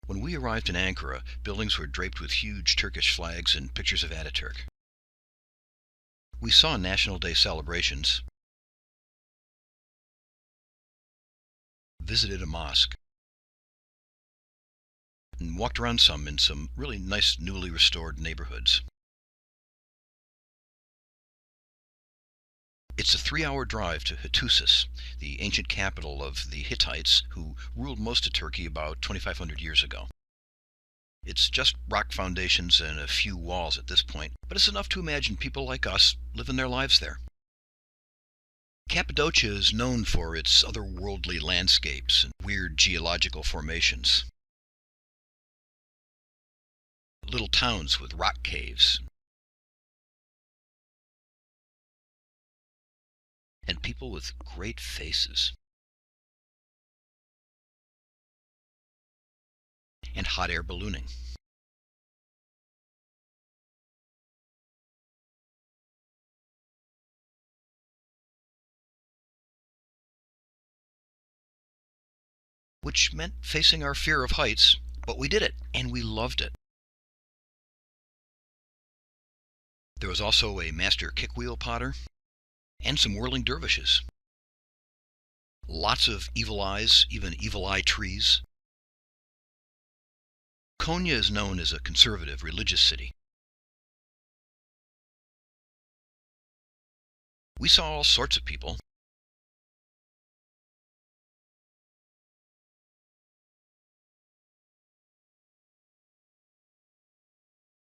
When we arrived in Ankara, buildings were draped with huge Turkish flags and pictures of Ataturk. We saw National Day celebrations, visited a mosque, and walked around in some really nice newly restored neighborhoods. It's a 3-hour drive to Hattusis, the ancient capital of the Hittites who ruled most of Turkey about 2,500 years ago. It's just rock foundations and a few walls at this point, but it's enough to imagine people like us living their lives there. Cappadocia is known for its otherworldly landscapes and weird geological formations. Little towns with rock caves, and people with great faces. And hot air ballooning. Which meant facing our fear of heights, but we did it, and we loved it. There was also a master kickwheel potter, and some whirling dervishes. Lots of evil eyes, even evil eye trees. Konya is known as a conservative religious city. We saw all sorts of people.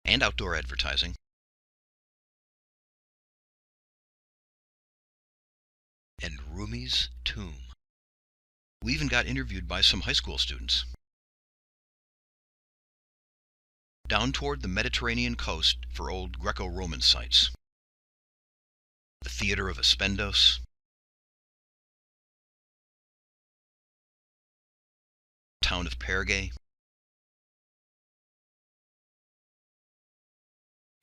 And outdoor advertising. And Rumi's tomb. We even got interviewed by some high school students. Down toward the Mediterranean coast for old Greco-Roman sites. The Theater of Aspendos. Town of Perge.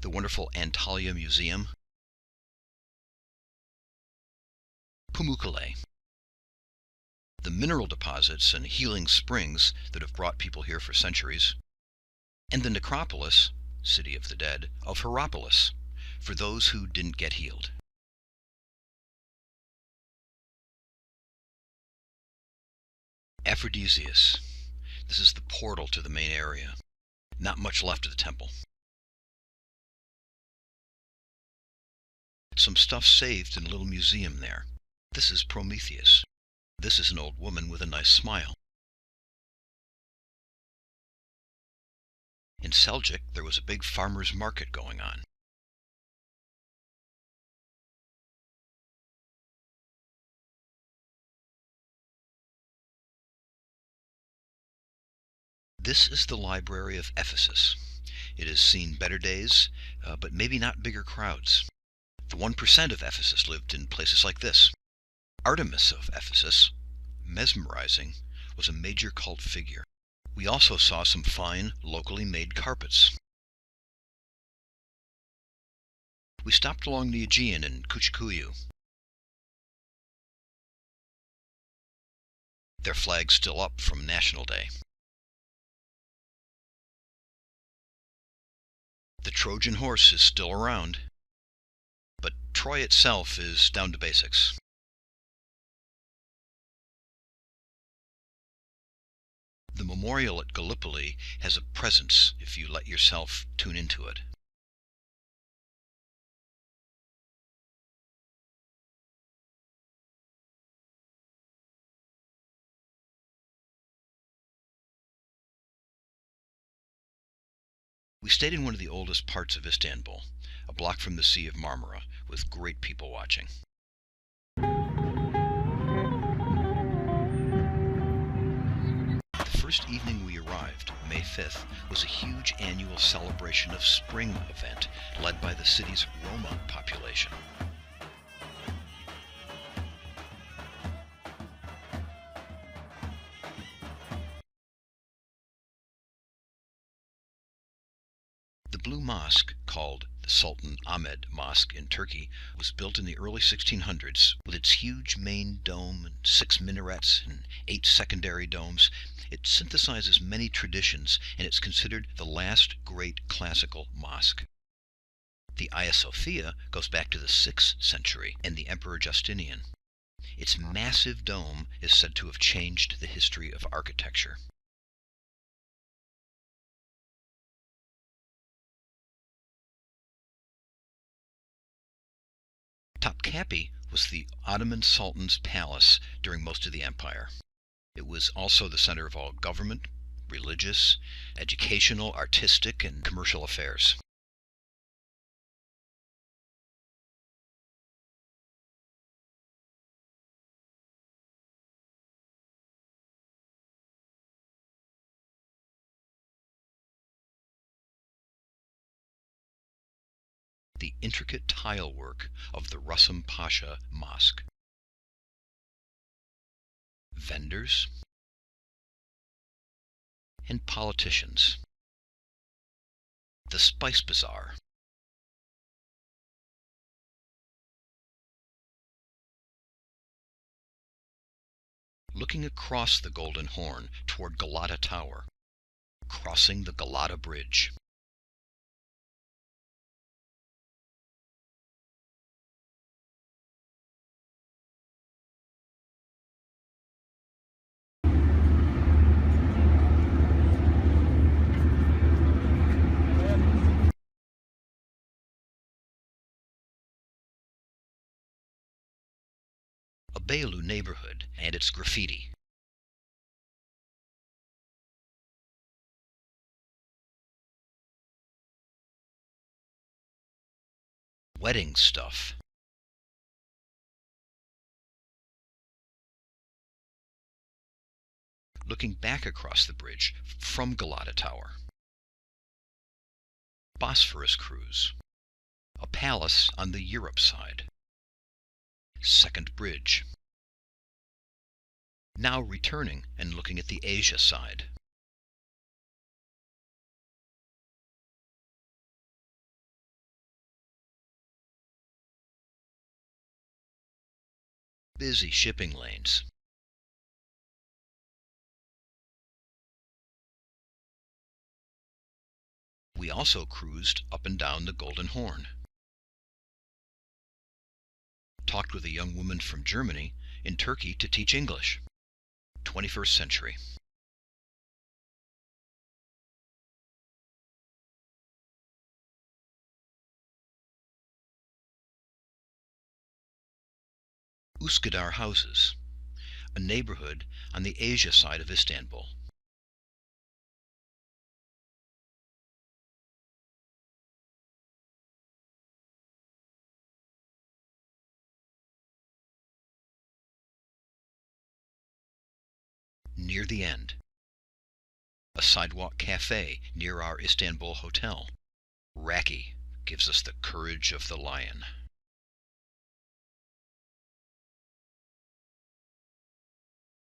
The wonderful Antalya Museum. Pamukkale. The mineral deposits and healing springs that have brought people here for centuries. And the necropolis, city of the dead, of Hierapolis, for those who didn't get healed. Aphrodisias. This is the portal to the main area. Not much left of the temple. Some stuff saved in a little museum there. This is Prometheus. This is an old woman with a nice smile. In Seljuk, there was a big farmer's market going on. This is the library of Ephesus. It has seen better days, but maybe not bigger crowds. The 1% of Ephesus lived in places like this. Artemis of Ephesus, mesmerizing, was a major cult figure. We also saw some fine, locally made carpets. We stopped along the Aegean in Küçükkuyu. Their flag's still up from National Day. The Trojan horse is still around, but Troy itself is down to basics. The memorial at Gallipoli has a presence if you let yourself tune into it. We stayed in one of the oldest parts of Istanbul, a block from the Sea of Marmara, with great people watching. The first evening we arrived, May 5th, was a huge annual celebration of spring event led by the city's Roma population. The Blue Mosque, called The Sultan Ahmed Mosque in Turkey was built in the early 1600s with its huge main dome and 6 minarets and 8 secondary domes. It synthesizes many traditions and it's considered the last great classical mosque. The Hagia Sophia goes back to the 6th century and the Emperor Justinian. Its massive dome is said to have changed the history of architecture. Topkapi was the Ottoman Sultan's palace during most of the empire. It was also the center of all government, religious, educational, artistic, and commercial affairs. The intricate tile work of the Russam Pasha Mosque. Vendors and politicians. The Spice Bazaar. Looking across the Golden Horn toward Galata Tower. Crossing the Galata Bridge. A Beyoğlu neighborhood and its graffiti. Wedding stuff. Looking back across the bridge from Galata Tower. Bosphorus cruise. A palace on the Europe side. Second bridge. Now returning and looking at the Asia side. Busy shipping lanes. We also cruised up and down the Golden Horn. Talked with a young woman from Germany in Turkey to teach English. 21st century. Üsküdar houses, a neighborhood on the Asia side of Istanbul. Near the end. A sidewalk cafe near our Istanbul hotel. Raki gives us the courage of the lion.